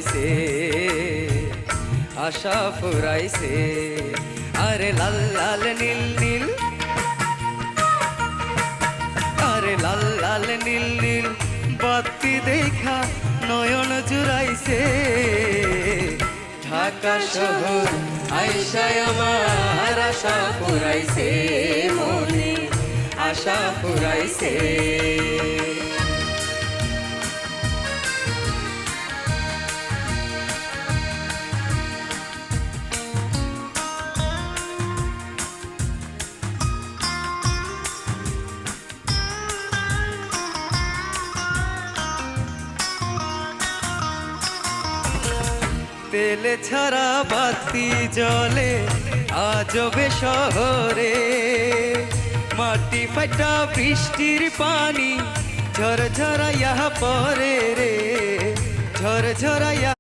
সে আশা ফুরাইছে। আরে লাল লাল নীল নীল, আরে লাল লাল নীল নীল বাতি দেখা নয়ন জুড়াইছে। ঢাকা শহর আইসায় আমার আশা ফুরাইছে, মনে আশা ফুরাইছে। তেলে ছাড়া বাতি জলে আজবে শহরে, মাটি ফাটা বৃষ্টির পানি ঝরঝরাইয়া পরে রে, ঝরঝরাইয়া